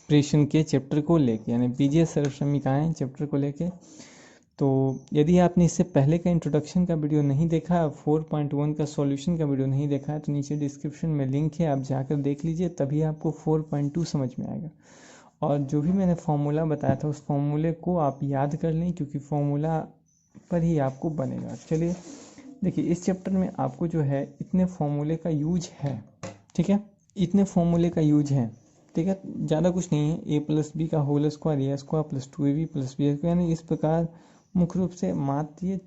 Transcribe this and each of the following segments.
Expression के chapter को लेके, यानी बीजीय सर्वसमीकरण चैप्टर को लेके। तो यदि आपने इससे पहले का इंट्रोडक्शन का वीडियो नहीं देखा, 4.1 का सॉल्यूशन का वीडियो नहीं देखा है, तो नीचे डिस्क्रिप्शन में लिंक है, आप जाकर देख लीजिए, तभी आपको 4.2 समझ में आएगा। और जो भी मैंने फॉर्मूला बताया था उस फॉर्मूले को आप याद कर लें, क्योंकि फॉर्मूला पर ही आपको बनेगा। चलिए देखिए, इस चैप्टर में आपको जो है इतने फॉर्मूले का यूज है, ठीक है, इतने फॉर्मूले का यूज है, ठीक है, ज़्यादा कुछ नहीं है। ए प्लस बी का whole square, a square plus 2ab plus B square, यानी इस प्रकार मुख्य रूप से मात्र ये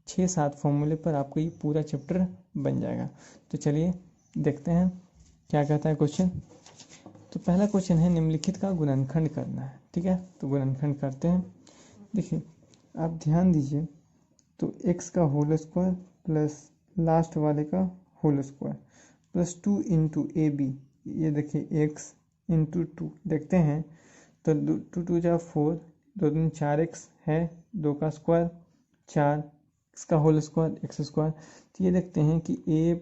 6-7 फॉर्मूले पर आपको ये पूरा चैप्टर बन जाएगा। तो चलिए देखते हैं क्या कहता है क्वेश्चन। तो पहला क्वेश्चन है, निम्नलिखित का गुणनखंड करना है, ठीक है। तो गुणनखंड करते हैं। देखिए आप ध्यान दीजिए, तो x का होल स्क्वायर प्लस लास्ट वाले का whole square plus 2 into a b, ये देखिए x इंटू 2 देखते हैं, तो 2 2 जा 4, 2 दूनी 4x है, 2 का स्क्वायर 4, x का होल स्क्वायर x स्क्वायर। तो ये देखते हैं कि a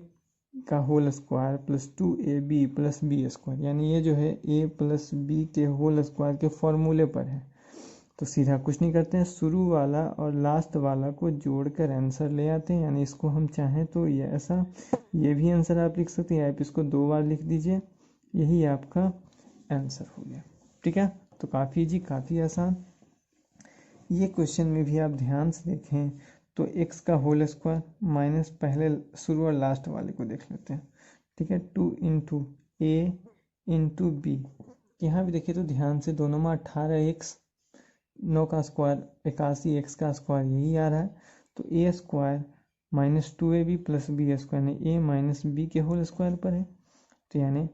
का whole square plus 2ab plus B square, यानी ये जो है a प्लस बी के होल स्क्वायर के फॉर्मूले पर है। तो सीधा कुछ नहीं करते हैं, शुरू वाला और लास्ट वाला को जोड़कर आंसर ले आते हैं, यानी इसको हम चाहें तो ये ऐसा, ये भी आंसर आप लिख सकते हैं, आप इसको 2 बार लिख दीजिए, यही आपका आंसर हो गया, ठीक है। तो काफ़ी जी, काफ़ी आसान। ये क्वेश्चन में भी आप ध्यान से देखें, तो x का होल स्क्वायर माइनस पहले शुरू और लास्ट वाले को देख लेते हैं, ठीक है, 2 इंटू ए इंटू बी। यहाँ भी देखिए तो ध्यान से, दोनों में 18x, 9 का स्क्वायर 81, x का स्क्वायर यही आ रहा है। तो a square minus 2ab plus B square, यानी ए माइनस बी के होल स्क्वायर पर है। तो यानी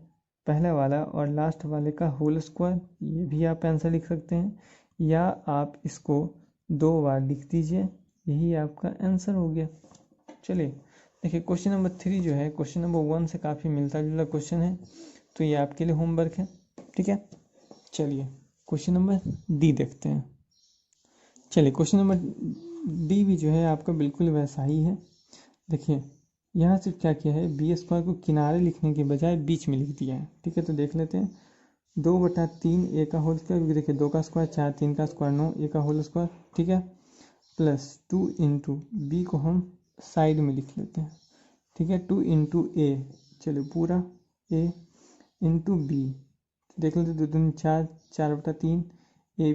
पहले वाला और लास्ट वाले का होल स्क्वायर, ये भी आप आंसर लिख सकते हैं, या आप इसको 2 बार लिख दीजिए, यही आपका आंसर हो गया। चलिए देखिए, क्वेश्चन नंबर 3 जो है क्वेश्चन नंबर 1 से काफ़ी मिलता जुलता क्वेश्चन है, तो ये आपके लिए होमवर्क है, ठीक है। चलिए क्वेश्चन नंबर डी देखते हैं। चलिए क्वेश्चन नंबर डी भी जो है आपका बिल्कुल वैसा ही है। देखिए यहाँ से क्या किया है, बी स्क्वायर को किनारे लिखने के बजाय बीच में लिख दिया है, ठीक है। तो देख लेते हैं, 2/3 ए का होल स्क्वायर, क्योंकि देखिए 2 का स्क्वायर 4, 3 का स्क्वायर 9, ए का होल स्क्वायर, ठीक है, प्लस 2 इंटू बी को हम साइड में लिख लेते हैं, ठीक है, 2 इंटू ए, चलिए पूरा ए इंटू बी, देख लेते 2 दूनी 4, 4/3 ए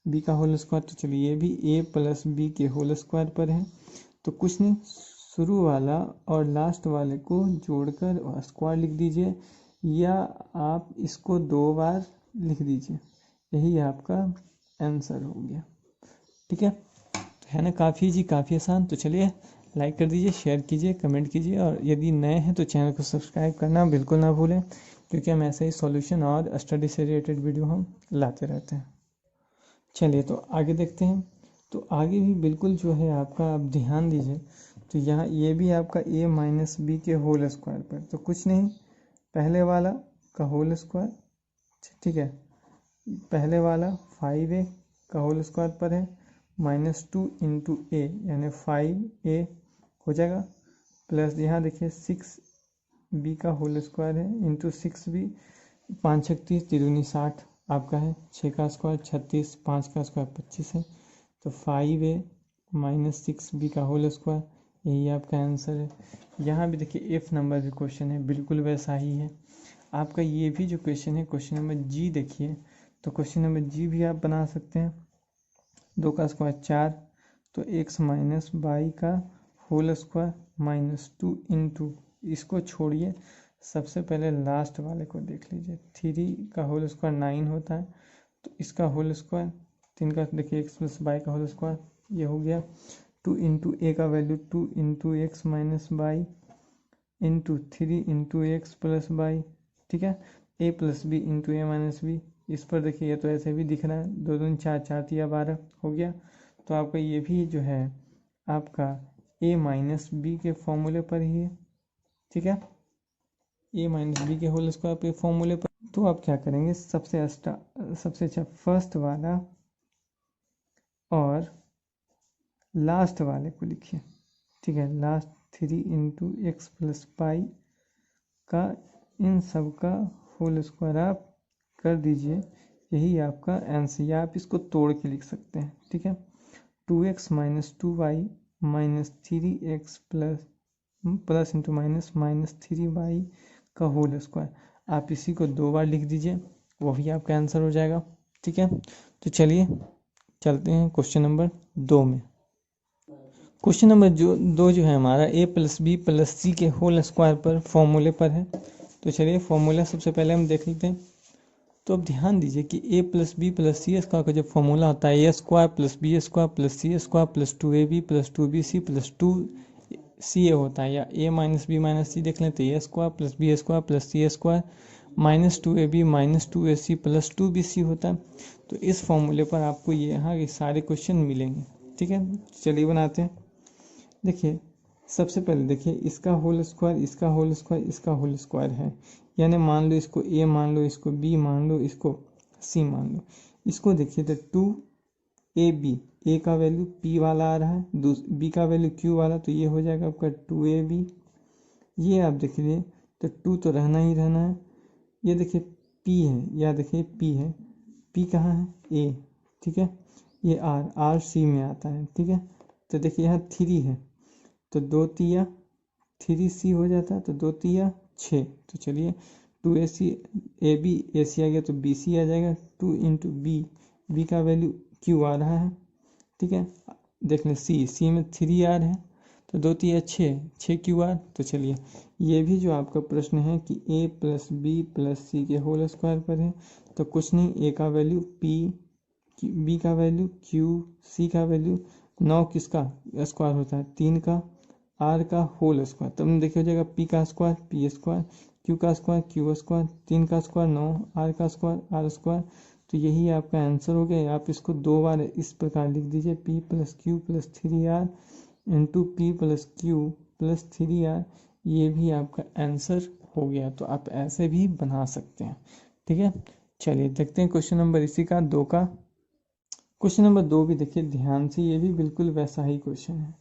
बी का होल स्क्वायर। तो चलिए ये भी ए प्लस बी के होल स्क्वायर पर है। तो कुछ नहीं, शुरू वाला और लास्ट वाले को जोड़कर स्क्वायर लिख दीजिए, या आप इसको 2 बार लिख दीजिए, यही आपका आंसर हो गया, ठीक है। है ना, काफ़ी जी, काफ़ी आसान। तो चलिए लाइक कर दीजिए, शेयर कीजिए, कमेंट कीजिए, और यदि नए हैं तो चैनल को सब्सक्राइब करना बिल्कुल ना भूलें, क्योंकि हम ऐसे ही सॉल्यूशन और स्टडी से रिलेटेड वीडियो हम लाते रहते हैं। चलिए तो आगे देखते हैं। तो आगे भी बिल्कुल जो है आपका, आप ध्यान दीजिए, तो यहाँ ये भी आपका a माइनस बी के होल स्क्वायर पर, तो कुछ नहीं, पहले वाला का होल स्क्वायर, ठीक है, पहले वाला 5a का होल स्क्वायर पर है, माइनस 2 इंटू ए, यानी 5a हो जाएगा, प्लस यहाँ देखिए 6b का होल स्क्वायर है इंटू 6b, 5 6 30, 3 दूनी 60 आपका है, 6 का स्क्वायर 36, 5 का स्क्वायर 25 है। तो 5a माइनस 6b का होल स्क्वायर, यही आपका आंसर है। यहाँ भी देखिए एफ नंबर भी क्वेश्चन है, बिल्कुल वैसा ही है आपका। ये भी जो क्वेश्चन है, क्वेश्चन नंबर जी देखिए, तो क्वेश्चन नंबर जी भी आप बना सकते हैं। 2 का स्क्वायर 4, तो x माइनस बाई का होल स्क्वायर माइनस 2 इंटू, इसको छोड़िए, सबसे पहले लास्ट वाले को देख लीजिए, 3 का होल स्क्वायर 9 होता है, तो इसका होल स्क्वायर 3 का, देखिए x प्लस बाई का होल स्क्वायर, ये हो गया 2 इंटू ए का value 2 into X minus by into 3 into X plus by, ठीक है, a plus B into A minus B. इस पर देखिए ये तो ऐसे भी दिख रहा है, 2 दूनी 4, 4 तिया 12 हो गया। तो आपका ये भी जो है आपका a माइनस बी के फॉर्मूले पर ही है, ठीक है, a माइनस बी के होल स्क्वायर पे फॉर्मूले पर। तो आप क्या करेंगे, सबसे अच्छा फर्स्ट वाला और लास्ट वाले को लिखिए, ठीक है, last 3 into X plus pi का, इन सब का होल स्क्वायर आप कर दीजिए, यही आपका आंसर, या आप इसको तोड़ के लिख सकते हैं, ठीक है। 2x minus 2y minus 3x plus into minus minus 3y का होल स्क्वायर, आप इसी को 2 बार लिख दीजिए, वही आपका आंसर हो जाएगा, ठीक है। तो चलिए चलते हैं क्वेश्चन नंबर 2 में। क्वेश्चन नंबर 2 जो है हमारा a प्लस बी प्लस सी के होल स्क्वायर पर फॉर्मूले पर है। तो चलिए फॉर्मूला सबसे पहले हम देख लेते हैं। तो अब ध्यान दीजिए कि a plus b plus c square का जो फॉर्मूला होता है, a square plus B square plus c square plus 2ab plus 2bc plus 2ca होता है, या a minus b minus c देख लें तो a square plus B square plus c square minus 2ab minus 2ac plus 2bc होता है। तो इस फॉर्मूले पर आपको ये यहाँ के सारे क्वेश्चन मिलेंगे, ठीक है। चलिए बनाते हैं। देखिए सबसे पहले देखिए इसका होल स्क्वायर, इसका होल स्क्वायर, इसका होल स्क्वायर है, यानी मान लो इसको a मान लो, इसको b मान लो, इसको c मान लो। इसको देखिए तो 2ab, a का वैल्यू p वाला आ रहा है, b का वैल्यू q वाला, तो ये हो जाएगा आपका 2ab। ये आप देखिए तो 2 तो रहना ही रहना है, ये देखिए p है, या देखिए p है, p कहाँ है a, ठीक है। ये r c में आता है, ठीक है। तो देखिए यहाँ 3 है, तो 2 तिया 3c हो जाता है, तो 2 तिया 6। तो चलिए 2ac ab ac आ गया तो bc आ जाएगा, 2 इंटू b का वैल्यू q आ रहा है, ठीक है। देख लें c में 3r है, तो 2 तिया 6 qr। तो चलिए ये भी जो आपका प्रश्न है कि a प्लस बी प्लस सी के होल स्क्वायर पर है, तो कुछ नहीं, a का वैल्यू p, b का वैल्यू q, c का वैल्यू 9 किसका स्क्वायर होता है 3 का, r का होल स्क्वायर, तब देखिए हो जाएगा p का स्क्वायर p स्क्वायर, q का स्क्वायर q स्क्वायर, 3 का स्क्वायर 9, r का स्क्वायर r स्क्वायर। तो यही आपका आंसर हो गया। आप इसको 2 बार इस प्रकार लिख दीजिए, p plus Q plus 3r into P plus Q plus 3r, ये भी आपका आंसर हो गया। तो आप ऐसे भी बना सकते हैं, ठीक है। चलिए देखते हैं क्वेश्चन नंबर इसी का 2 का। क्वेश्चन नंबर 2 भी देखिए ध्यान से, ये भी बिल्कुल वैसा ही क्वेश्चन है।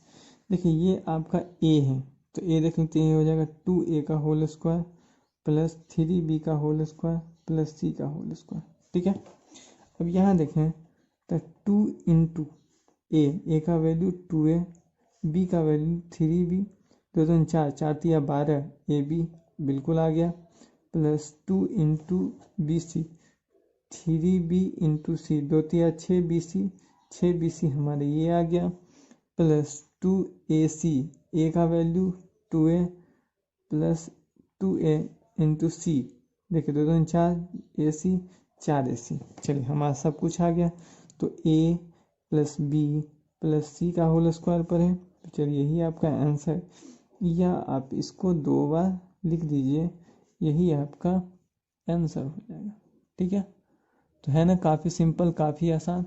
देखिए ये आपका a है, तो a देख लेते हैं, ये हो जाएगा 2a का होल स्क्वायर प्लस 3b का होल स्क्वायर प्लस c का होल स्क्वायर, ठीक है। अब यहाँ देखें तो 2 इंटू a का वैल्यू 2a, b का वैल्यू 3b, 2 2 4, 4 तिया 12, ab बिल्कुल आ गया, plus 2 into b c, 3b into c, 2 तिया 6bc, 6bc हमारे ये आ गया, प्लस 2ac, a का value 2a plus 2a into c, देखिए 2 2 4 ac 4ac। चलिए हमारा सब कुछ आ गया। तो a प्लस बी प्लस सी का होल स्क्वायर पर है, तो चलिए यही आपका आंसर, या आप इसको 2 बार लिख दीजिए, यही आपका आंसर हो जाएगा, ठीक है। तो है ना काफ़ी सिंपल, काफ़ी आसान।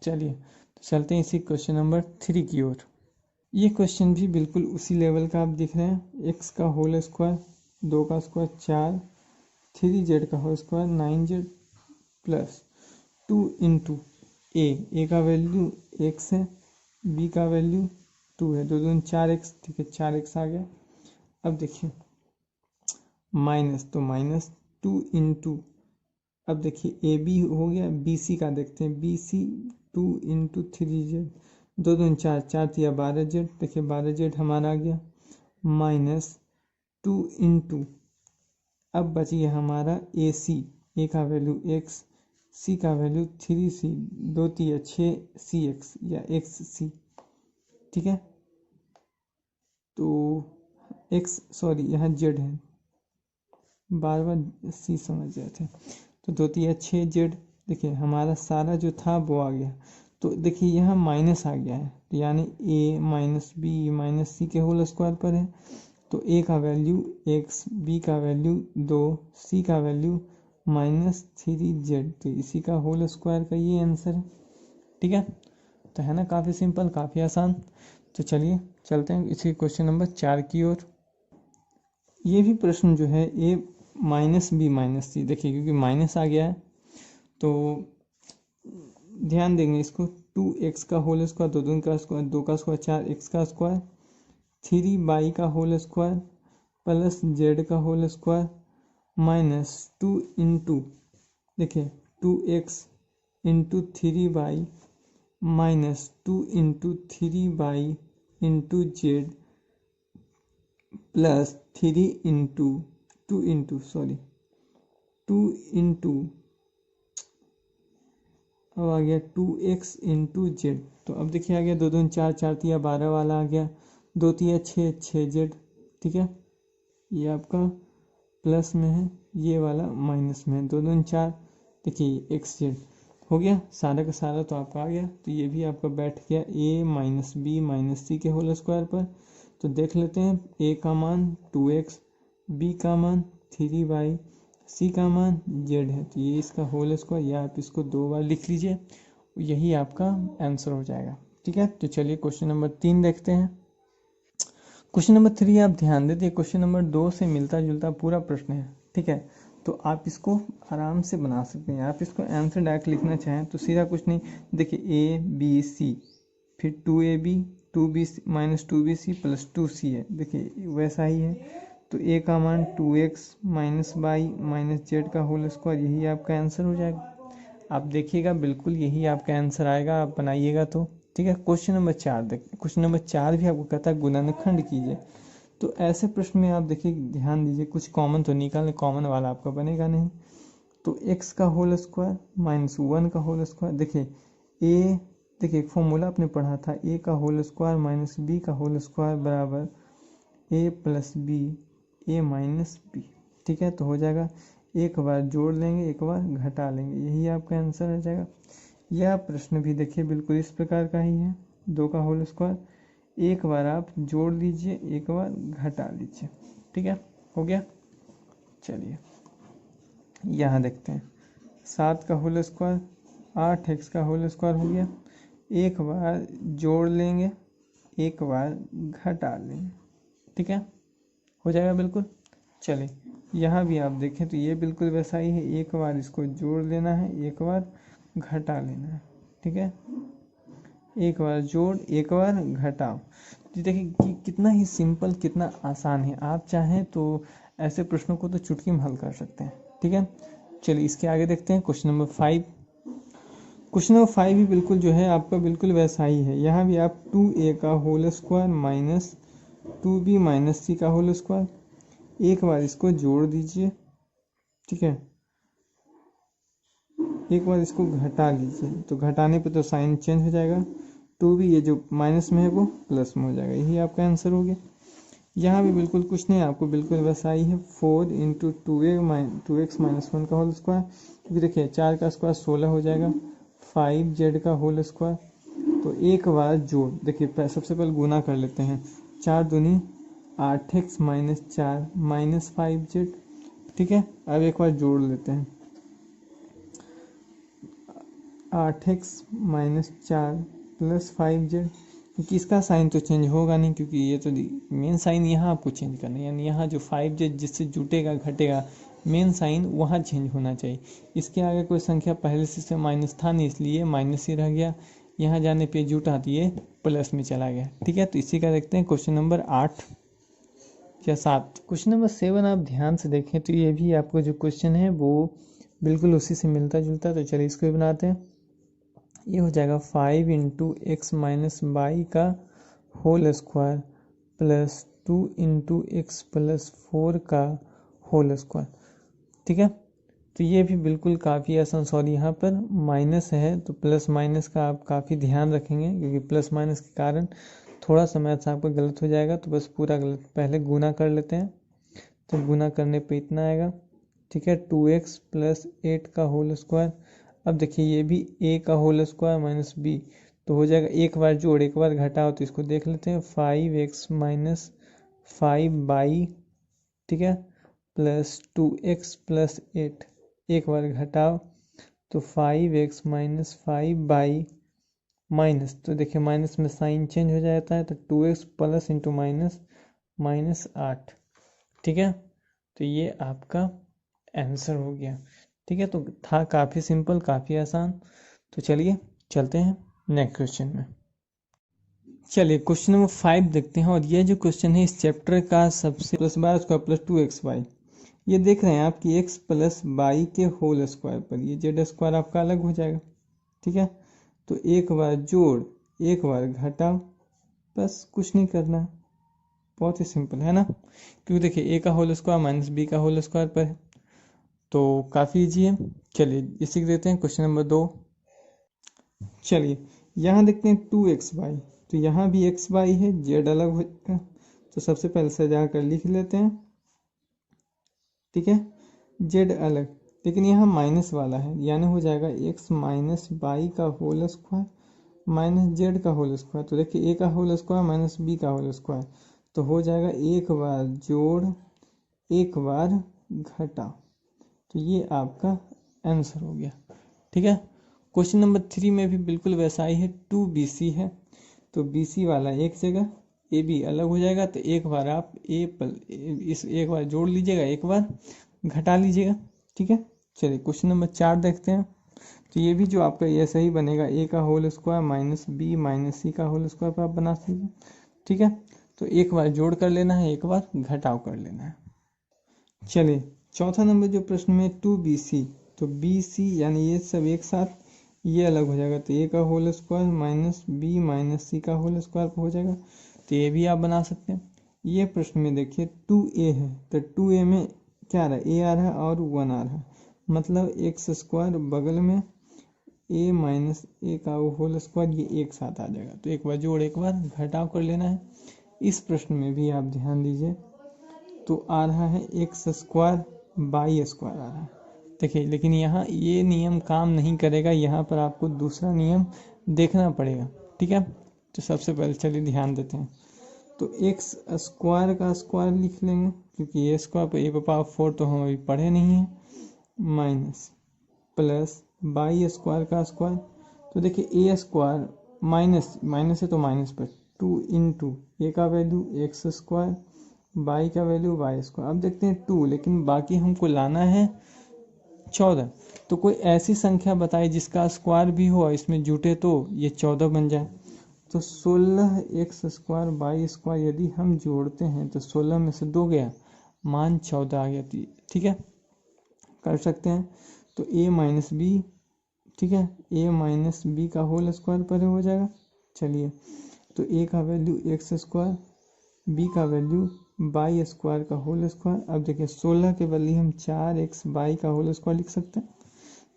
चलिए तो चलते हैं इसी क्वेश्चन नंबर 3 की ओर। ये क्वेश्चन भी बिल्कुल उसी लेवल का आप दिख रहे हैं। x का होल स्क्वायर, 2 का स्क्वायर 4, 3z का whole square 9z plus 2 into a का वैल्यू x है, b का वैल्यू 2 है, 2 2 4x, ठीक है 4x आ गया। अब देखिए माइनस, तो माइनस 2 इंटू, अब देखिए ए बी हो गया, बी सी का देखते हैं, बी सी 2 इंटू 3z, 2 2 4, 4 तिया 12z, देखिए 12z हमारा आ गया, माइनस 2 इंटू, अब बच गया हमारा ए सी, ए का वैल्यू x, सी का वैल्यू 3c, 2 तिया 6cx या xc, ठीक है। तो x सॉरी यहाँ z है, बार बार सी समझ रहे थे, तो 2 तिया 6z, देखिए हमारा सारा जो था वो आ गया। तो देखिए यहाँ माइनस आ गया है, तो यानी a माइनस बी माइनस सी के होल स्क्वायर पर है, तो a का वैल्यू x, b का वैल्यू 2, c का वैल्यू माइनस 3z, तो इसी का होल स्क्वायर का ये आंसर है, ठीक है। तो है ना काफ़ी सिंपल, काफ़ी आसान। तो चलिए चलते हैं इसी क्वेश्चन नंबर 4 की ओर। ये भी प्रश्न जो है a माइनस बी माइनस सी, देखिए क्योंकि माइनस आ गया है तो ध्यान देंगे इसको, 2x का होल स्क्वायर, 2 2 का स्क्वायर, 2 का स्क्वायर 4x का स्क्वायर, 3y का होल स्क्वायर प्लस z का होल स्क्वायर माइनस 2 इंटू, देखिए 2x into 3y minus 2 into 3y into Z plus 2 into अब आ गया 2x इंटू जेड। तो अब देखिए आ गया 2 2 4 4 तिया 12 वाला आ गया, 2 तिया 6 6 जेड। ठीक है, ये आपका प्लस में है, ये वाला माइनस में है, 2 2 4। देखिए एक्स जेड हो गया सारा का सारा, तो आपका आ गया। तो ये भी आपका बैठ गया a माइनस बी माइनस सी के होल स्क्वायर पर। तो देख लेते हैं, a का मान 2x, b का मान 3y, c का मान z है। तो ये इसका होल स्क्वायर, या आप इसको 2 बार लिख लीजिए, यही आपका आंसर हो जाएगा। ठीक है, तो चलिए क्वेश्चन नंबर 3 देखते हैं। क्वेश्चन नंबर 3 आप ध्यान देते, क्वेश्चन नंबर 2 से मिलता जुलता पूरा प्रश्न है। ठीक है, तो आप इसको आराम से बना सकते हैं। आप इसको आंसर डायरेक्ट लिखना चाहें तो सीधा कुछ नहीं, देखिए ए बी सी, फिर 2ab 2b minus 2bc plus 2c है। देखिए वैसा ही है। तो a का मान 2x minus Y minus Z का होल स्क्वायर, यही आपका आंसर हो जाएगा। आप देखिएगा बिल्कुल यही आपका आंसर आएगा, आप बनाइएगा तो। ठीक है, क्वेश्चन नंबर 4 देखिए, क्वेश्चन नंबर 4 भी आपको कहता है गुणनखंड कीजिए। तो ऐसे प्रश्न में आप देखिए ध्यान दीजिए, कुछ कॉमन तो निकालें, कॉमन वाला आपका बनेगा नहीं। तो x का होल स्क्वायर माइनस 1 का होल स्क्वायर, देखिए a, देखिए एक फॉर्मूला आपने पढ़ा था, a का होल स्क्वायर माइनस b का होल स्क्वायर बराबर a plus B a minus B. ठीक है, तो हो जाएगा, एक बार जोड़ लेंगे एक बार घटा लेंगे, यही आपका आंसर हो जाएगा। यह प्रश्न भी देखिए बिल्कुल इस प्रकार का ही है, 2 का होल स्क्वायर, एक बार आप जोड़ लीजिए एक बार घटा लीजिए। ठीक है, हो गया। चलिए यहाँ देखते हैं, 7 का होल स्क्वायर 8x का होल स्क्वायर हो गया, एक बार जोड़ लेंगे एक बार घटा लेंगे। ठीक है, हो जाएगा बिल्कुल। चलिए यहाँ भी आप देखें तो ये बिल्कुल वैसा ही है, एक बार इसको जोड़ लेना है एक बार घटा लेना है। ठीक है, एक बार जोड़ एक बार घटाओ। तो देखिए कि कितना ही सिंपल, कितना आसान है। आप चाहें तो ऐसे प्रश्नों को तो चुटकी में हल कर सकते हैं। ठीक है, चलिए इसके आगे देखते हैं क्वेश्चन नंबर 5। क्वेश्चन नंबर 5 भी बिल्कुल जो है आपका बिल्कुल वैसा ही है। यहाँ भी आप 2a का whole square minus 2b minus c का होल स्क्वायर, एक बार इसको जोड़ दीजिए। ठीक है, एक बार इसको घटा लीजिए, तो घटाने पे तो साइन चेंज हो जाएगा, 2b ये जो माइनस में है वो प्लस में हो जाएगा, यही आपका आंसर हो गया। यहाँ भी बिल्कुल कुछ नहीं, आपको बिल्कुल वैसा ही है, 4 इंटू 2x माइनस 1 का होल स्क्वायर, क्योंकि देखिए 4 का स्क्वायर 16 हो जाएगा, 5z का होल स्क्वायर। तो एक बार जोड़, देखिए सबसे पहले गुना कर लेते हैं, 4 दूनी 8x माइनस 4 माइनस 5z। ठीक है, अब एक बार जोड़ लेते हैं, 8x माइनस 4 प्लस 5z, क्योंकि इसका साइन तो चेंज होगा नहीं, क्योंकि ये तो मेन साइन यहाँ आपको चेंज करना है, यानी यहाँ जो 5z जिससे जुटेगा घटेगा, मेन साइन वहाँ चेंज होना चाहिए। इसके आगे कोई संख्या पहले से माइनस था नहीं, इसलिए माइनस ही रह गया, यहाँ जाने पे जुटा तो ये प्लस में चला गया। ठीक है, तो इसी का देखते हैं क्वेश्चन नंबर 8 या 7। क्वेश्चन नंबर 7 आप ध्यान से देखें तो ये भी आपको जो क्वेश्चन है वो बिल्कुल उसी से मिलता जुलता। तो चलिए इसको भी बनाते हैं। ये हो जाएगा 5 इंटू एक्स माइनस वाई का whole square plus 2 into X plus 4 का होल स्क्वायर। ठीक है, तो ये भी बिल्कुल काफ़ी आसान। सॉरी, यहाँ पर माइनस है तो प्लस माइनस का आप काफ़ी ध्यान रखेंगे, क्योंकि प्लस माइनस के कारण थोड़ा सा मैथ्स आपका गलत हो जाएगा। तो बस पूरा गलत, पहले गुना कर लेते हैं, तो गुना करने पे इतना आएगा। ठीक है, 2x प्लस 8 का होल स्क्वायर। अब देखिए ये भी a का होल स्क्वायर माइनस b, तो हो जाएगा एक बार जोड़ एक बार घटाओ, तो इसको देख लेते हैं, 5x माइनस 5y। ठीक है, प्लस 2x प्लस 8, एक बार घटाओ तो 5x माइनस 5y माइनस, तो देखिए माइनस में साइन चेंज हो जाता है, तो 2x plus into minus minus 8। ठीक है, तो ये आपका आंसर हो गया। ठीक है, तो था काफ़ी सिंपल, काफ़ी आसान। तो चलिए चलते हैं नेक्स्ट क्वेश्चन में। चलिए क्वेश्चन नंबर 5 देखते हैं, और ये जो क्वेश्चन है इस चैप्टर का सबसे, plus bar square plus 2xy, ये देख रहे हैं आपकी x प्लस वाई के होल स्क्वायर पर, ये जेड स्क्वायर आपका अलग हो जाएगा, ठीक है। तो एक बार जोड़ एक बार घटाओ, बस कुछ नहीं करना है, बहुत ही सिंपल है ना। क्योंकि देखिए a का होल स्क्वायर माइनस b का होल स्क्वायर पर है, तो काफ़ी ईजी है। चलिए इसी को देते हैं क्वेश्चन नंबर 2। चलिए यहाँ देखते हैं 2xy, तो यहाँ भी xy है, z अलग हो जाएगा, तो सबसे पहले सजा कर लिख लेते हैं, ठीक है, z अलग, लेकिन यहाँ माइनस वाला है, यानी हो जाएगा x माइनस वाई का होल स्क्वायर माइनस जेड का होल स्क्वायर। तो देखिए a का होल स्क्वायर माइनस b का होल स्क्वायर, तो हो जाएगा एक बार जोड़ एक बार घटा, तो ये आपका आंसर हो गया, ठीक है। क्वेश्चन नंबर 3 में भी बिल्कुल वैसा ही है, 2bc है, तो bc वाला एक जगह, ab अलग हो जाएगा, तो एक बार आप इस एक बार जोड़ लीजिएगा, एक बार घटा लीजिएगा, ठीक है। चलिए क्वेश्चन नंबर 4 देखते हैं। तो ये भी जो आपका ये सही बनेगा, a का whole square minus b minus c का होल स्क्वायर पर आप बना सकते हैं, ठीक है। तो एक बार जोड़ कर लेना है, एक बार घटाव कर लेना है। चलिए चौथा नंबर जो प्रश्न में 2bc, तो bc यानी ये सब एक साथ, ये अलग हो जाएगा, तो a का whole square minus b minus c का होल स्क्वायर हो जाएगा, तो ये भी आप बना सकते हैं। ये प्रश्न में देखिए 2a है, तो 2a में क्या आ रहा है, a आ रहा है और 1 आ रहा है, मतलब एक्स स्क्वायर बगल में a माइनस a का होल स्क्वायर, ये एक साथ आ जाएगा, तो एक बार जोड़ एक बार घटाव कर लेना है। इस प्रश्न में भी आप ध्यान दीजिए, तो आ रहा है एक्स स्क्वायर बाई स्क्वायर आ रहा है, देखिए, लेकिन यहाँ ये नियम काम नहीं करेगा, यहाँ पर आपको दूसरा नियम देखना पड़ेगा, ठीक है। तो सबसे पहले चलिए ध्यान देते हैं, तो एक्स स्क्वायर का स्क्वायर लिख लेंगे, क्योंकि ए स्क्वायर पर a पावर 4 तो हम अभी पढ़े नहीं हैं, माइनस प्लस बाई स्क्वायर का स्क्वायर, तो देखिए ए स्क्वायर माइनस माइनस है तो माइनस पर 2 इंटू ए का वैल्यू एक्स स्क्वायर बाई का वैल्यू वाई स्क्वायर। अब देखते हैं 2, लेकिन बाकी हमको लाना है 14, तो कोई ऐसी संख्या बताए जिसका स्क्वायर भी हो और इसमें जुटे तो ये 14 बन जाए। तो 16 एक्स स्क्वायर बाई स्क्वायर यदि हम जोड़ते हैं तो 16 में से 2 गया, मान 14 आ गया, ठीक है, कर सकते हैं। तो a माइनस बी, ठीक है, a माइनस बी का होल स्क्वायर पर हो जाएगा। चलिए तो a का वैल्यू एक्स स्क्वायर, b का वैल्यू बाई स्क्वायर का होल स्क्वायर। अब देखिए 16 के बदले हम 4x बाई का होल स्क्वायर लिख सकते हैं,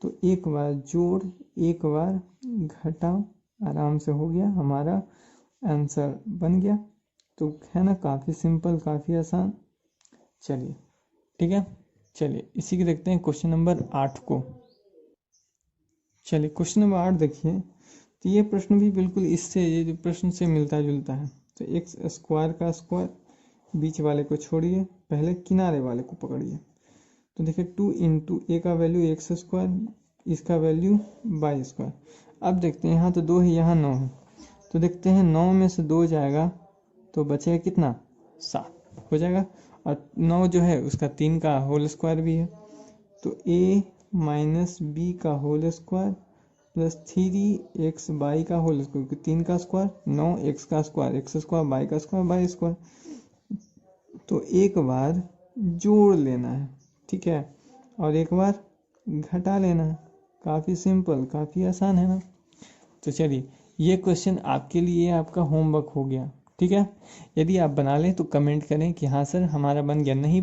तो एक बार जोड़ एक बार घटाओ, आराम से हो गया, हमारा आंसर बन गया। तो है ना, काफ़ी सिंपल, काफ़ी आसान। चलिए ठीक है, चलिए इसी के देखते हैं क्वेश्चन नंबर 8 को। चलिए क्वेश्चन नंबर 8 देखिए, तो ये प्रश्न भी बिल्कुल इससे, ये प्रश्न से मिलता जुलता है। तो एक्स स्क्वायर का स्क्वायर, बीच वाले को छोड़िए, पहले किनारे वाले को पकड़िए। तो देखिए 2 इंटू ए का वैल्यू एक्स स्क्वायर, इसका वैल्यू बाई स्क्वायर। अब देखते हैं, यहाँ तो 2 है, यहाँ 9 है, तो देखते हैं 9 में से 2 जाएगा तो बचेगा कितना, 7 हो जाएगा। और 9 जो है उसका 3 का होल स्क्वायर भी है, तो a माइनस बी का whole square plus 3x Y का होल स्क्वायर, क्योंकि 3 का स्क्वायर 9, x का स्क्वायर एक्स स्क्वायर, बाई का स्क्वायर बाई स्क्वायर। तो एक बार जोड़ लेना है, ठीक है, और एक बार घटा लेना है। काफ़ी सिंपल, काफ़ी आसान है ना। तो चलिए ये क्वेश्चन आपके लिए आपका होमवर्क हो गया, ठीक है। यदि आप बना लें तो कमेंट करें कि हाँ सर हमारा बन गया, नहीं